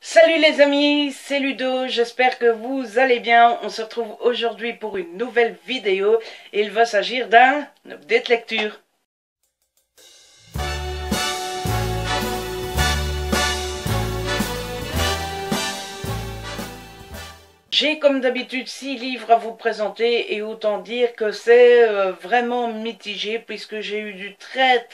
Salut les amis, c'est Ludo, j'espère que vous allez bien. On se retrouve aujourd'hui pour une nouvelle vidéo et il va s'agir d'un update lecture. J'ai comme d'habitude 6 livres à vous présenter et autant dire que c'est vraiment mitigé puisque j'ai eu du très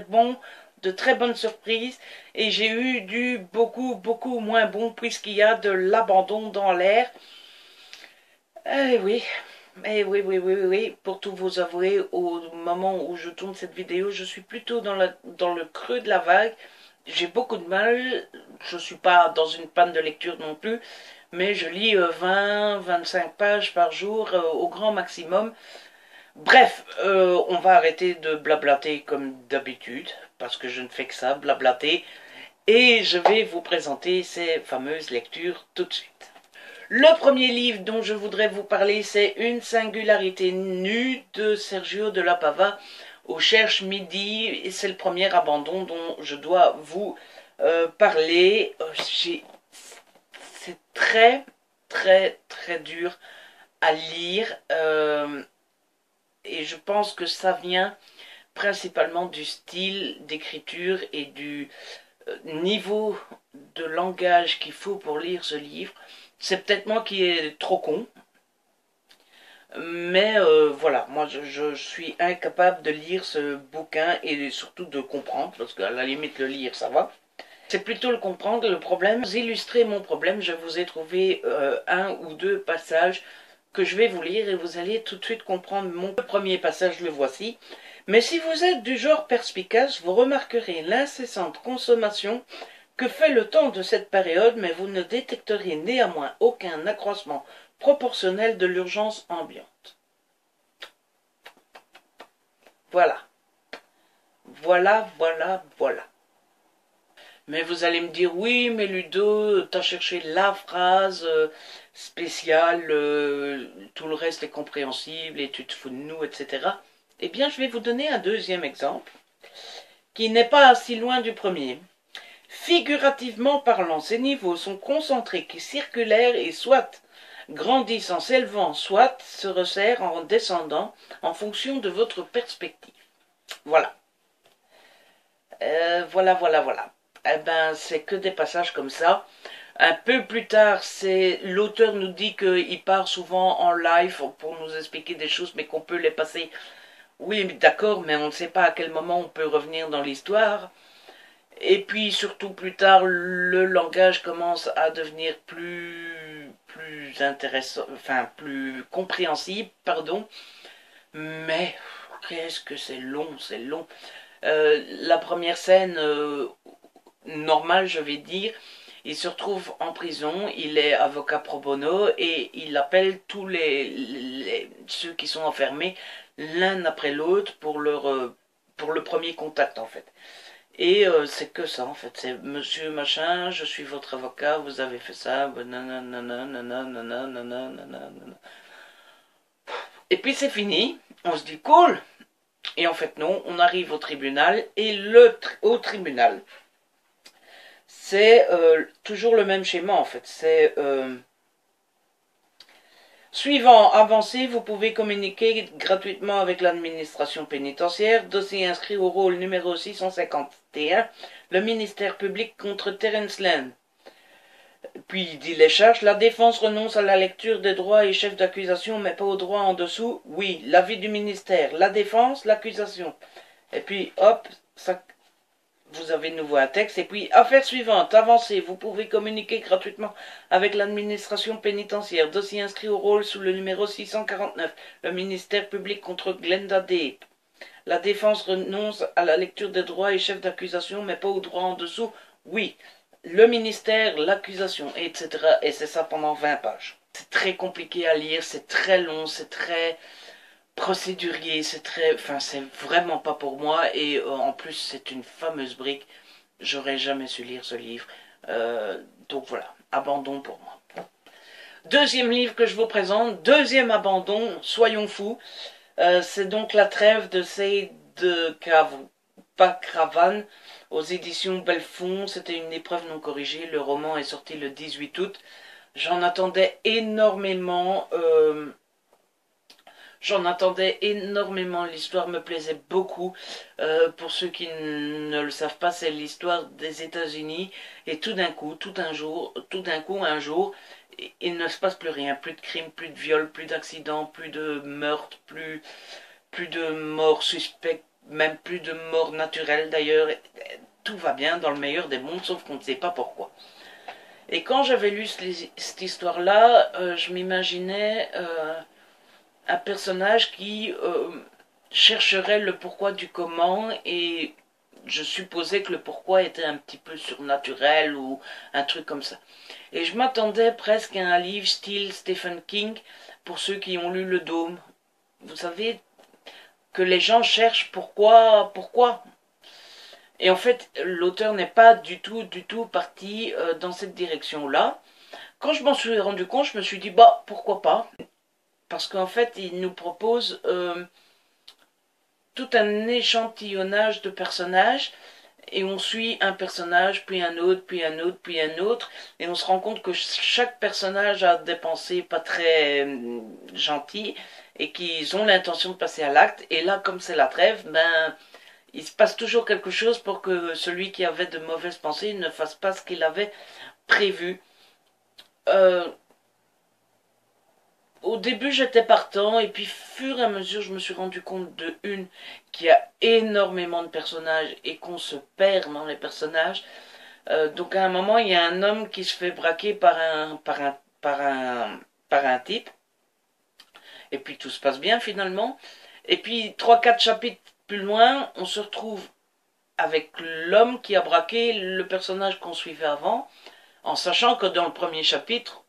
bon, de très bonnes surprises et j'ai eu du beaucoup moins bon puisqu'il y a de l'abandon dans l'air. Eh oui, oui, pour tout vous avouer, au moment où je tourne cette vidéo, je suis plutôt dans le creux de la vague. J'ai beaucoup de mal, je suis pas dans une panne de lecture non plus, mais je lis 20-25 pages par jour au grand maximum. Bref, on va arrêter de blablater comme d'habitude, parce que je ne fais que ça, blablater, et je vais vous présenter ces fameuses lectures tout de suite. Le premier livre dont je voudrais vous parler, c'est Une singularité nue de Sergio de la Pava au Cherche Midi, et c'est le premier abandon dont je dois vous parler. C'est très dur à lire et je pense que ça vient principalement du style d'écriture et du niveau de langage qu'il faut pour lire ce livre. C'est peut-être moi qui est trop con, mais voilà, moi je suis incapable de lire ce bouquin et surtout de comprendre, parce qu'à la limite le lire ça va. C'est plutôt le comprendre, le problème. Pour illustrer mon problème, je vous ai trouvé un ou deux passages que je vais vous lire et vous allez tout de suite comprendre mon premier passage, le voici. Mais si vous êtes du genre perspicace, vous remarquerez l'incessante consommation que fait le temps de cette période, mais vous ne détecterez néanmoins aucun accroissement proportionnel de l'urgence ambiante. Voilà. Voilà. Mais vous allez me dire, oui, mais Ludo, t'as cherché la phrase spéciale, tout le reste est compréhensible et tu te fous de nous, etc. Eh bien, je vais vous donner un deuxième exemple, qui n'est pas si loin du premier. Figurativement parlant, ces niveaux sont concentriques et circulaires et soit grandissent en s'élevant, soit se resserrent en descendant en fonction de votre perspective. Voilà. Voilà. Eh ben, c'est que des passages comme ça. Un peu plus tard, l'auteur nous dit qu'il part souvent en live pour nous expliquer des choses, mais qu'on peut les passer. Oui, d'accord, mais on ne sait pas à quel moment on peut revenir dans l'histoire. Et puis surtout plus tard, le langage commence à devenir plus intéressant, enfin plus compréhensible, pardon. Mais qu'est-ce que c'est long. La première scène normale, je vais dire, il se retrouve en prison, il est avocat pro bono et il appelle tous ceux qui sont enfermés l'un après l'autre pour le premier contact en fait. Et c'est que ça en fait, c'est monsieur machin, je suis votre avocat, vous avez fait ça, et puis c'est fini, on se dit cool, et en fait non, on arrive au tribunal, et au tribunal, c'est toujours le même schéma en fait, c'est suivant, avancé, vous pouvez communiquer gratuitement avec l'administration pénitentiaire. Dossier inscrit au rôle numéro 651, le ministère public contre Terence Land. Puis il dit les charges. La défense renonce à la lecture des droits et chefs d'accusation, mais pas aux droits en dessous. Oui, l'avis du ministère, la défense, l'accusation. Et puis hop, ça, vous avez de nouveau un texte. Et puis, affaire suivante, avancée, vous pouvez communiquer gratuitement avec l'administration pénitentiaire. Dossier inscrit au rôle sous le numéro 649. Le ministère public contre Glenda Deep. La défense renonce à la lecture des droits et chefs d'accusation, mais pas aux droits en dessous. Oui, le ministère, l'accusation, etc. Et c'est ça pendant 20 pages. C'est très compliqué à lire, c'est très long, c'est très procédurier, c'est vraiment pas pour moi et en plus c'est une fameuse brique, j'aurais jamais su lire ce livre, donc voilà, abandon pour moi. Deuxième livre que je vous présente, deuxième abandon, soyons fous, c'est donc La Trêve de Seyd Pac Ravanne aux éditions Belfond. C'était une épreuve non corrigée. Le roman est sorti le 18 août. J'en attendais énormément. L'histoire me plaisait beaucoup. Pour ceux qui ne le savent pas, c'est l'histoire des États-Unis. Et tout d'un coup, un jour, il ne se passe plus rien. Plus de crimes, plus de viols, plus d'accidents, plus de meurtres, plus de morts suspectes, même plus de morts naturelles d'ailleurs. Tout va bien dans le meilleur des mondes, sauf qu'on ne sait pas pourquoi. Et quand j'avais lu cette histoire-là, je m'imaginais un personnage qui chercherait le pourquoi du comment, et je supposais que le pourquoi était un petit peu surnaturel ou un truc comme ça. Et je m'attendais presque à un livre style Stephen King, pour ceux qui ont lu Le Dôme. Vous savez, que les gens cherchent pourquoi. Et en fait, l'auteur n'est pas du tout parti dans cette direction-là. Quand je m'en suis rendu compte, je me suis dit, bah, pourquoi pas? Parce qu'en fait, il nous propose tout un échantillonnage de personnages, et on suit un personnage, puis un autre, puis un autre, puis un autre, et on se rend compte que chaque personnage a des pensées pas très gentilles, et qu'ils ont l'intention de passer à l'acte, et là, comme c'est la trêve, ben, il se passe toujours quelque chose pour que celui qui avait de mauvaises pensées ne fasse pas ce qu'il avait prévu. Euh, Au début, j'étais partant, et puis, fur et à mesure, je me suis rendu compte de qu'il y a énormément de personnages et qu'on se perd dans les personnages. Donc, à un moment, il y a un homme qui se fait braquer par un type, et puis tout se passe bien finalement. Et puis, 3-4 chapitres plus loin, on se retrouve avec l'homme qui a braqué le personnage qu'on suivait avant, en sachant que dans le premier chapitre,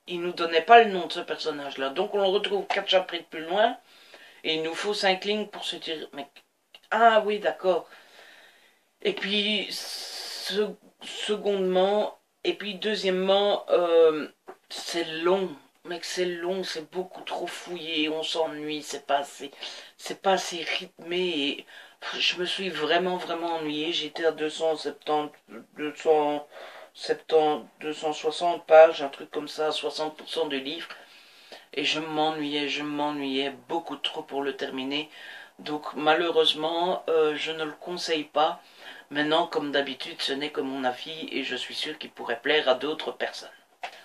il nous donnait pas le nom de ce personnage-là. Donc on le retrouve 4 chapitres plus loin, et il nous faut 5 lignes pour se dire, mais ah oui, d'accord. Et puis, secondement, et puis deuxièmement, c'est long. Mec, c'est long, c'est beaucoup trop fouillé, on s'ennuie, c'est pas assez rythmé, et je me suis vraiment ennuyé. J'étais à 260 pages, un truc comme ça, 60% du livre. Et je m'ennuyais beaucoup trop pour le terminer. Donc malheureusement, je ne le conseille pas. Maintenant, comme d'habitude, ce n'est que mon avis, et je suis sûr qu'il pourrait plaire à d'autres personnes.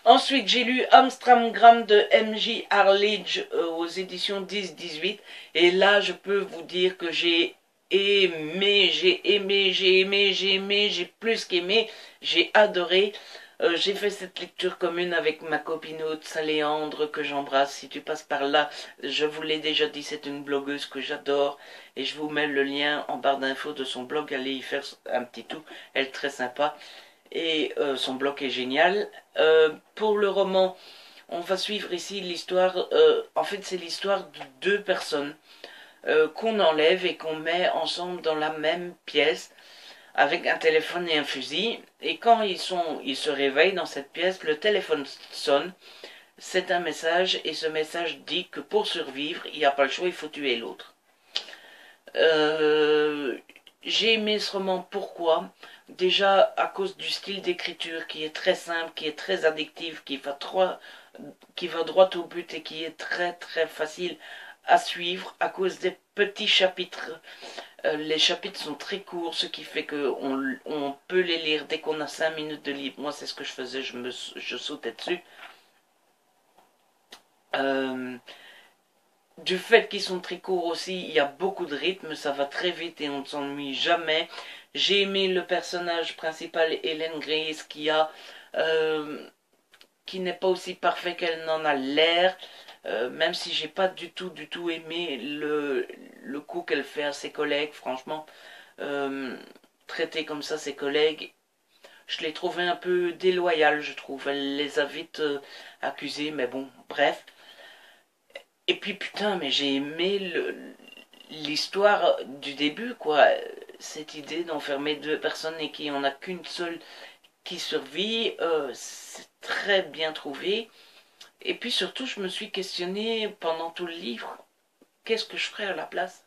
Ensuite, j'ai lu Amstramgram de M.J. Arledge aux éditions 10-18. Et là, je peux vous dire que j'ai j'ai plus qu'aimé, j'ai adoré. J'ai fait cette lecture commune avec ma copine haute Saléandre, que j'embrasse. Si tu passes par là, je vous l'ai déjà dit, c'est une blogueuse que j'adore. Et je vous mets le lien en barre d'infos de son blog, allez y faire un petit tour, elle est très sympa. Et son blog est génial. Pour le roman, on va suivre ici l'histoire, en fait c'est l'histoire de deux personnes qu'on enlève et qu'on met ensemble dans la même pièce, avec un téléphone et un fusil. Et quand ils se réveillent dans cette pièce, le téléphone sonne, c'est un message, et ce message dit que pour survivre, il n'y a pas le choix, il faut tuer l'autre. J'ai aimé ce roman, pourquoi? Déjà à cause du style d'écriture qui est très simple, qui est très addictif, qui va droit au but, et qui est très facile à suivre, à cause des petits chapitres. Les chapitres sont très courts, ce qui fait qu'on peut les lire dès qu'on a 5 minutes de libre. Moi, c'est ce que je faisais, je sautais dessus. Du fait qu'ils sont très courts aussi, il y a beaucoup de rythme, ça va très vite et on ne s'ennuie jamais. J'ai aimé le personnage principal, Hélène Grace, qui n'est pas aussi parfait qu'elle n'en a l'air. Même si j'ai pas du tout aimé le coup qu'elle fait à ses collègues, franchement, traiter comme ça ses collègues, je l'ai trouvé un peu déloyale, je trouve. Elle les a vite accusés, mais bon, bref. Et puis putain, mais j'ai aimé l'histoire du début, quoi. Cette idée d'enfermer deux personnes et qu'il n'y en a qu'une seule qui survit, c'est très bien trouvé. Et puis surtout, je me suis questionné pendant tout le livre, qu'est-ce que je ferais à la place?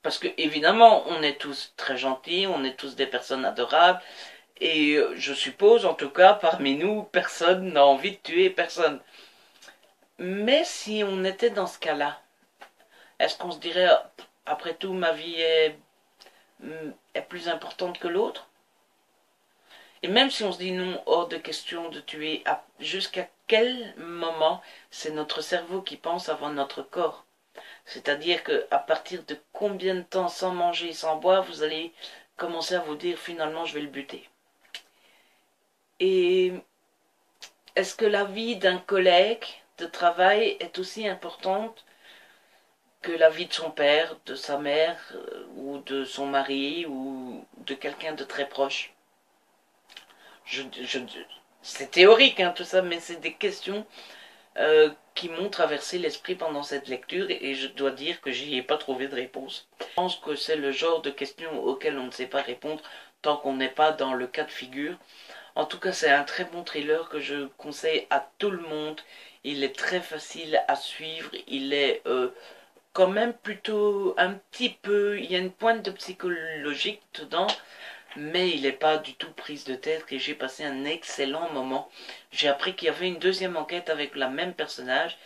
parce que évidemment, on est tous très gentils, on est tous des personnes adorables, et je suppose, en tout cas, parmi nous, personne n'a envie de tuer personne. Mais si on était dans ce cas-là, est-ce qu'on se dirait, après tout, ma vie est plus importante que l'autre? Et même si on se dit non, hors de question de tuer, jusqu'à quel moment c'est notre cerveau qui pense avant notre corps? C'est-à-dire qu'à partir de combien de temps sans manger, sans boire, vous allez commencer à vous dire finalement je vais le buter. Et est-ce que la vie d'un collègue de travail est aussi importante que la vie de son père, de sa mère, ou de son mari, ou de quelqu'un de très proche? je, je, C'est théorique hein, tout ça, mais c'est des questions qui m'ont traversé l'esprit pendant cette lecture et je dois dire que j'y ai pas trouvé de réponse. Je pense que c'est le genre de questions auxquelles on ne sait pas répondre tant qu'on n'est pas dans le cas de figure. En tout cas, c'est un très bon thriller que je conseille à tout le monde. Il est très facile à suivre, il est quand même plutôt un petit peu, il y a une pointe de psychologique dedans, mais il n'est pas du tout prise de tête et j'ai passé un excellent moment. J'ai appris qu'il y avait une deuxième enquête avec la même personnage.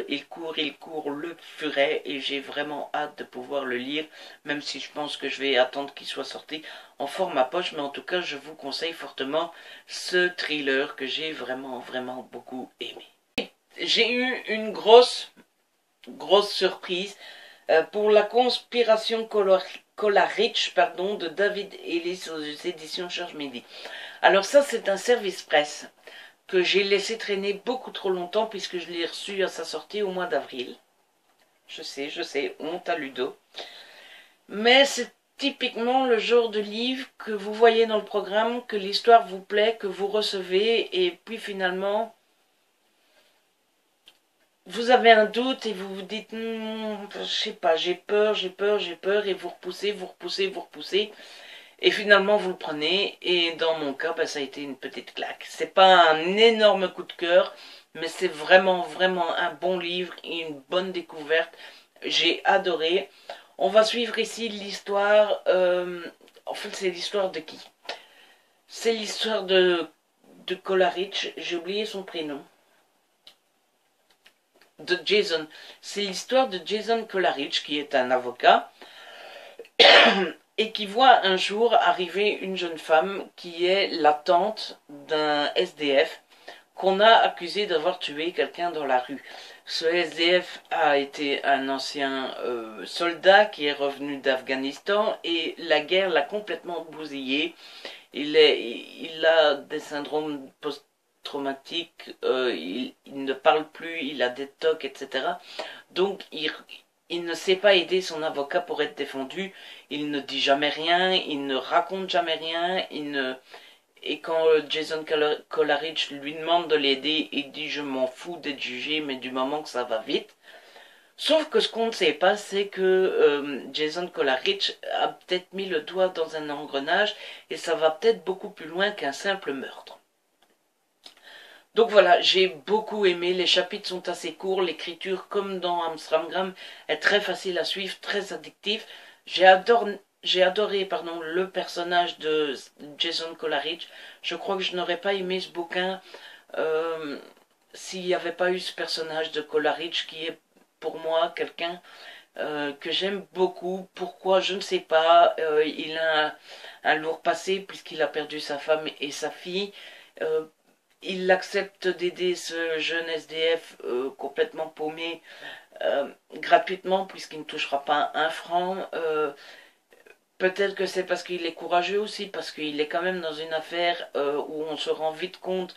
Il court le furet et j'ai vraiment hâte de pouvoir le lire, même si je pense que je vais attendre qu'il soit sorti en format poche, mais en tout cas je vous conseille fortement ce thriller que j'ai vraiment beaucoup aimé. J'ai eu une grosse surprise pour la conspiration Coleridge, pardon, de David Ellis aux éditions Cherche Midi. Alors ça, c'est un service presse que j'ai laissé traîner beaucoup trop longtemps puisque je l'ai reçu à sa sortie au mois d'avril. Je sais, honte à Ludo. Mais c'est typiquement le genre de livre que vous voyez dans le programme, que l'histoire vous plaît, que vous recevez, et puis finalement, vous avez un doute et vous vous dites, je sais pas, j'ai peur, et vous repoussez, et finalement vous le prenez, et dans mon cas, ça a été une petite claque. C'est pas un énorme coup de cœur, mais c'est vraiment un bon livre et une bonne découverte. J'ai adoré. On va suivre ici l'histoire, en fait c'est l'histoire de qui? C'est l'histoire de Coleridge, j'ai oublié son prénom. De Jason. C'est l'histoire de Jason Coleridge, qui est un avocat, et qui voit un jour arriver une jeune femme qui est la tante d'un SDF qu'on a accusé d'avoir tué quelqu'un dans la rue. Ce SDF a été un ancien soldat qui est revenu d'Afghanistan et la guerre l'a complètement bousillé. Il a des syndromes post-traumatiques, il ne parle plus, il a des TOC, etc. Donc il ne sait pas aider son avocat pour être défendu, il ne dit jamais rien, il ne raconte jamais rien, et quand Jason Coleridge lui demande de l'aider, il dit je m'en fous d'être jugé, mais du moment que ça va vite. Sauf que ce qu'on ne sait pas, c'est que Jason Coleridge a peut-être mis le doigt dans un engrenage et ça va peut-être beaucoup plus loin qu'un simple meurtre. Donc voilà, j'ai beaucoup aimé, les chapitres sont assez courts, l'écriture comme dans Amsterdam est très facile à suivre, très addictif. J'ai adoré le personnage de Jason Coleridge. Je crois que je n'aurais pas aimé ce bouquin s'il n'y avait pas eu ce personnage de Coleridge qui est pour moi quelqu'un que j'aime beaucoup. Pourquoi, je ne sais pas. Il a un lourd passé puisqu'il a perdu sa femme et sa fille. Il accepte d'aider ce jeune SDF complètement paumé gratuitement puisqu'il ne touchera pas un franc. Peut-être que c'est parce qu'il est courageux aussi, parce qu'il est quand même dans une affaire où on se rend vite compte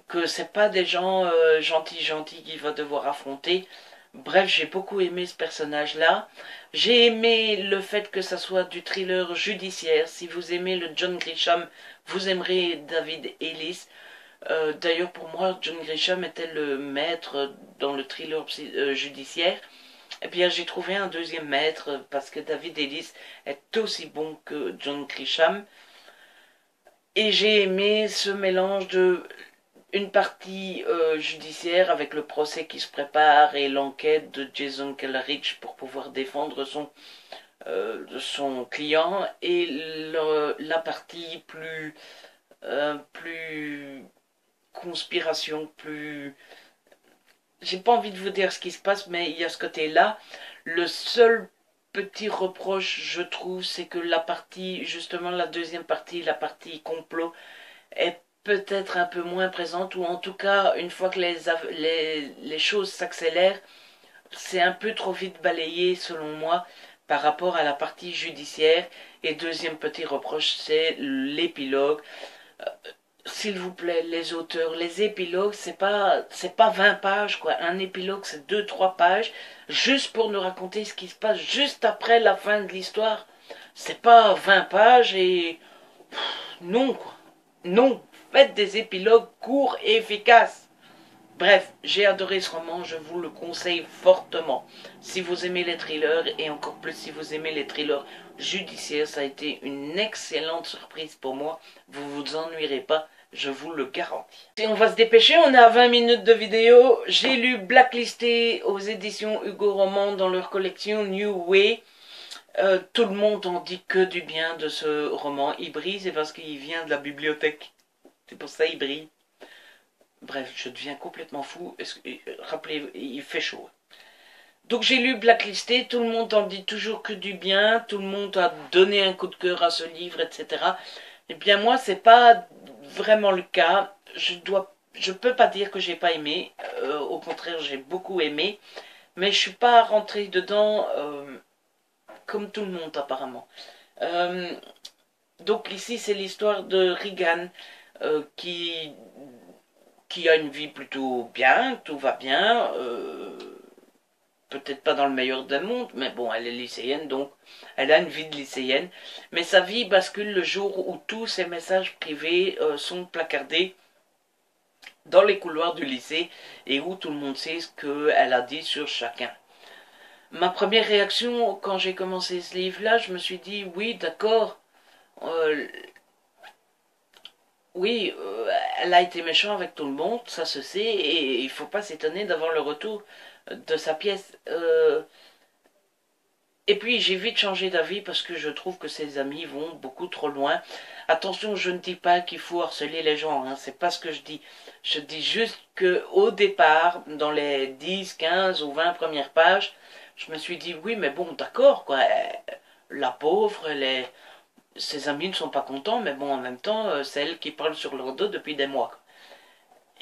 que c'est pas des gens gentils qu'il va devoir affronter. Bref, j'ai beaucoup aimé ce personnage-là. J'ai aimé le fait que ça soit du thriller judiciaire. Si vous aimez le John Grisham, vous aimerez David Ellis. D'ailleurs, pour moi, John Grisham était le maître dans le thriller judiciaire. Et bien, j'ai trouvé un deuxième maître parce que David Ellis est aussi bon que John Grisham. Et j'ai aimé ce mélange de une partie judiciaire avec le procès qui se prépare et l'enquête de Jason Coleridge pour pouvoir défendre de son client, et la partie plus conspiration, plus... J'ai pas envie de vous dire ce qui se passe, mais il y a ce côté-là. Le seul petit reproche, je trouve, c'est que la partie, justement la deuxième partie, la partie complot, est peut-être un peu moins présente, ou en tout cas, une fois que les choses s'accélèrent, c'est un peu trop vite balayé, selon moi, par rapport à la partie judiciaire. Et deuxième petit reproche, c'est l'épilogue. S'il vous plaît, les auteurs, les épilogues, c'est pas 20 pages, quoi. Un épilogue, c'est 2 3 pages, juste pour nous raconter ce qui se passe juste après la fin de l'histoire. C'est pas 20 pages et... Non, quoi. Non. Faites des épilogues courts et efficaces. Bref, j'ai adoré ce roman, je vous le conseille fortement. Si vous aimez les thrillers, et encore plus si vous aimez les thrillers judiciaires, ça a été une excellente surprise pour moi. Vous vous ennuierez pas, je vous le garantis. Et on va se dépêcher, on est à 20 minutes de vidéo. J'ai lu Blacklisté aux éditions Hugo Roman dans leur collection New Way. Tout le monde en dit que du bien de ce roman. Il brille, c'est parce qu'il vient de la bibliothèque. C'est pour ça qu'il brille. Bref, je deviens complètement fou. Rappelez, il fait chaud. Donc j'ai lu Blacklisté, tout le monde en dit toujours que du bien, tout le monde a donné un coup de cœur à ce livre, etc. Eh bien moi, c'est pas vraiment le cas. Je peux pas dire que j'ai pas aimé. Au contraire, j'ai beaucoup aimé, mais je suis pas rentrée dedans comme tout le monde apparemment. Euh, donc ici, c'est l'histoire de Regan qui a une vie plutôt bien, tout va bien. Peut-être pas dans le meilleur des mondes, mais bon, elle est lycéenne, donc elle a une vie de lycéenne. Mais sa vie bascule le jour où tous ses messages privés sont placardés dans les couloirs du lycée et où tout le monde sait ce qu'elle a dit sur chacun. Ma première réaction quand j'ai commencé ce livre-là, je me suis dit, oui, d'accord, euh, oui, elle a été méchante avec tout le monde, ça se sait, et il faut pas s'étonner d'avoir le retour de sa pièce. Et puis j'ai vite changé d'avis parce que je trouve que ses amis vont beaucoup trop loin. Attention, je ne dis pas qu'il faut harceler les gens, hein, c'est pas ce que je dis. Je dis juste que au départ, dans les 10, 15 ou 20 premières pages, je me suis dit oui, mais bon, d'accord, quoi. La pauvre, ses amis ne sont pas contents, mais bon, en même temps, c'est elle qui parle sur leur dos depuis des mois.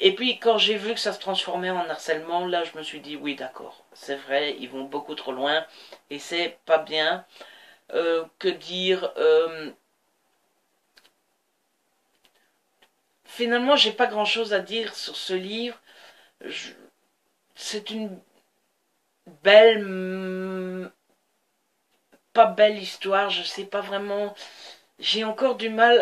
Et puis quand j'ai vu que ça se transformait en harcèlement, là je me suis dit oui d'accord, c'est vrai, ils vont beaucoup trop loin et c'est pas bien. Que dire Finalement j'ai pas grand chose à dire sur ce livre. C'est une belle, pas belle histoire, je sais pas vraiment. J'ai encore du mal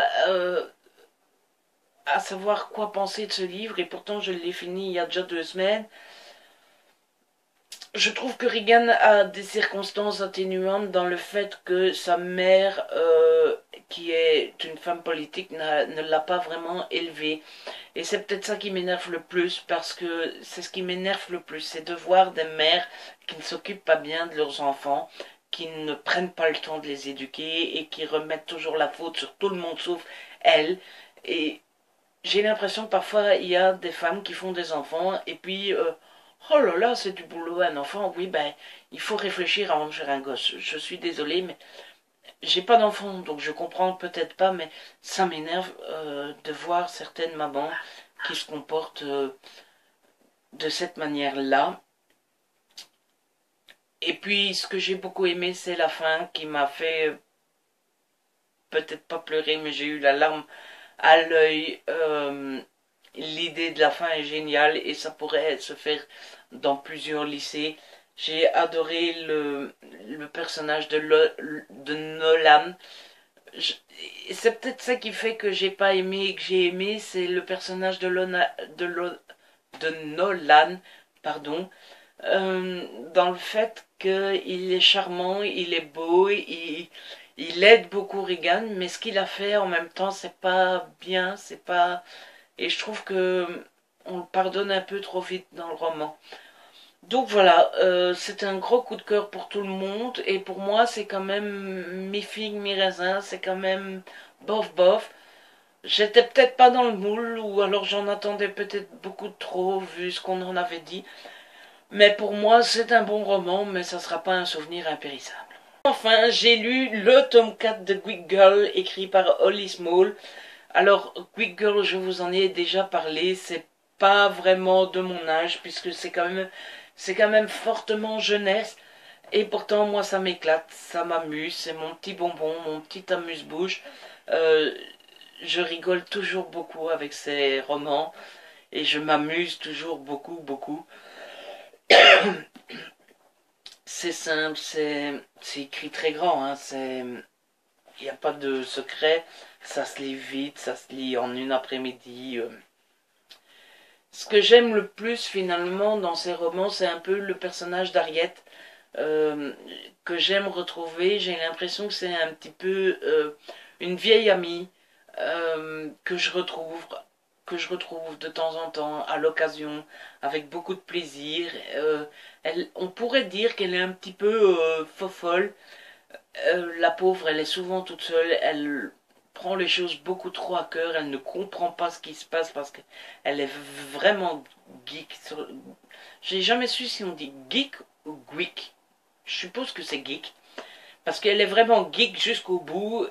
à savoir quoi penser de ce livre et pourtant je l'ai fini il y a déjà 2 semaines. Je trouve que Regan a des circonstances atténuantes dans le fait que sa mère, qui est une femme politique, ne l'a pas vraiment élevée. Et c'est peut-être ça qui m'énerve le plus, parce que c'est ce qui m'énerve le plus, c'est de voir des mères qui ne s'occupent pas bien de leurs enfants, qui ne prennent pas le temps de les éduquer et qui remettent toujours la faute sur tout le monde sauf elles. Et j'ai l'impression que parfois il y a des femmes qui font des enfants et puis oh là là, c'est du boulot un enfant. Oui, ben il faut réfléchir avant de faire un gosse. Je suis désolée, mais j'ai pas d'enfant, donc je comprends peut-être pas, mais ça m'énerve de voir certaines mamans qui se comportent de cette manière-là. Et puis ce que j'ai beaucoup aimé, c'est la fin qui m'a fait peut-être pas pleurer, mais j'ai eu la larme à l'œil. L'idée de la fin est géniale et ça pourrait se faire dans plusieurs lycées. J'ai adoré le personnage de Nolan. C'est peut-être ça qui fait que j'ai pas aimé et que j'ai aimé, c'est le personnage de Nolan, pardon, dans le fait qu'il est charmant, il est beau, il aide beaucoup Regan, mais ce qu'il a fait en même temps, c'est pas bien, c'est pas... Et je trouve que on le pardonne un peu trop vite dans le roman. Donc voilà, c'est un gros coup de cœur pour tout le monde et pour moi c'est quand même mi-figue, mi-raisin, c'est quand même bof bof. J'étais peut-être pas dans le moule ou alors j'en attendais peut-être beaucoup trop vu ce qu'on en avait dit. Mais pour moi c'est un bon roman mais ça sera pas un souvenir impérissable. Enfin j'ai lu le tome 4 de Quick Girl écrit par Holly Small. Alors Quick Girl je vous en ai déjà parlé, c'est pas vraiment de mon âge puisque c'est quand même fortement jeunesse. Et pourtant, moi, ça m'éclate, ça m'amuse, c'est mon petit bonbon, mon petit amuse-bouche. Euh, je rigole toujours beaucoup avec ces romans et je m'amuse toujours beaucoup, beaucoup. C'est simple, c'est écrit très grand, hein, il n'y a pas de secret, ça se lit vite, ça se lit en une après-midi. Ce que j'aime le plus finalement dans ces romans, c'est un peu le personnage d'Harriet. euh, que j'aime retrouver. J'ai l'impression que c'est un petit peu une vieille amie que je retrouve de temps en temps, à l'occasion, avec beaucoup de plaisir. On pourrait dire qu'elle est un petit peu fofolle. La pauvre, elle est souvent toute seule. Elle prend les choses beaucoup trop à cœur. Elle ne comprend pas ce qui se passe parce qu'elle est vraiment geek. J'ai jamais su si on dit geek ou geek. Je suppose que c'est geek. Parce qu'elle est vraiment geek jusqu'au bout.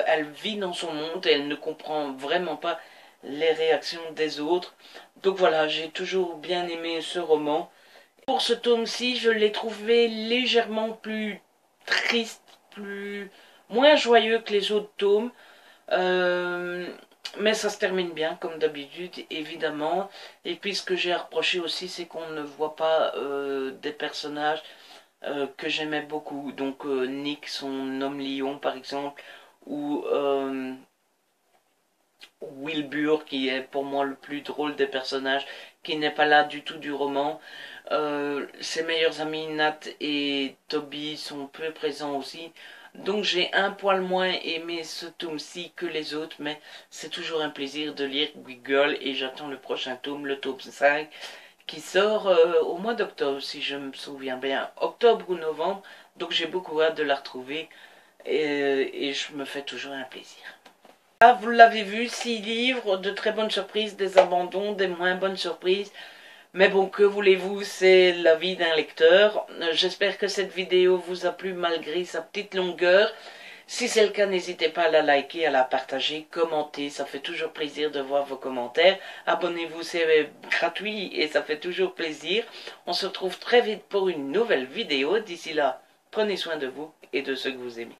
Elle vit dans son monde et elle ne comprend vraiment pas les réactions des autres. Donc voilà, j'ai toujours bien aimé ce roman. Pour ce tome-ci, je l'ai trouvé légèrement plus triste, moins joyeux que les autres tomes. Euh, mais ça se termine bien, comme d'habitude, évidemment. Et puis ce que j'ai à reprocher aussi, c'est qu'on ne voit pas des personnages que j'aimais beaucoup. Donc Nick, son homme lion par exemple, ou Wilbur qui est pour moi le plus drôle des personnages, qui n'est pas là du tout du roman. Ses meilleurs amis Nat et Toby sont peu présents aussi. Donc j'ai un poil moins aimé ce tome-ci que les autres, mais c'est toujours un plaisir de lire Quick Girl et j'attends le prochain tome, le tome 5, qui sort au mois d'octobre, si je me souviens bien, octobre ou novembre, donc j'ai beaucoup hâte de la retrouver et je me fais toujours un plaisir. Ah, vous l'avez vu, 6 livres, de très bonnes surprises, des abandons, des moins bonnes surprises, mais bon, que voulez-vous, c'est la vie d'un lecteur. J'espère que cette vidéo vous a plu malgré sa petite longueur. Si c'est le cas, n'hésitez pas à la liker, à la partager, commenter, ça fait toujours plaisir de voir vos commentaires. Abonnez-vous, c'est gratuit et ça fait toujours plaisir. On se retrouve très vite pour une nouvelle vidéo. D'ici là, prenez soin de vous et de ceux que vous aimez.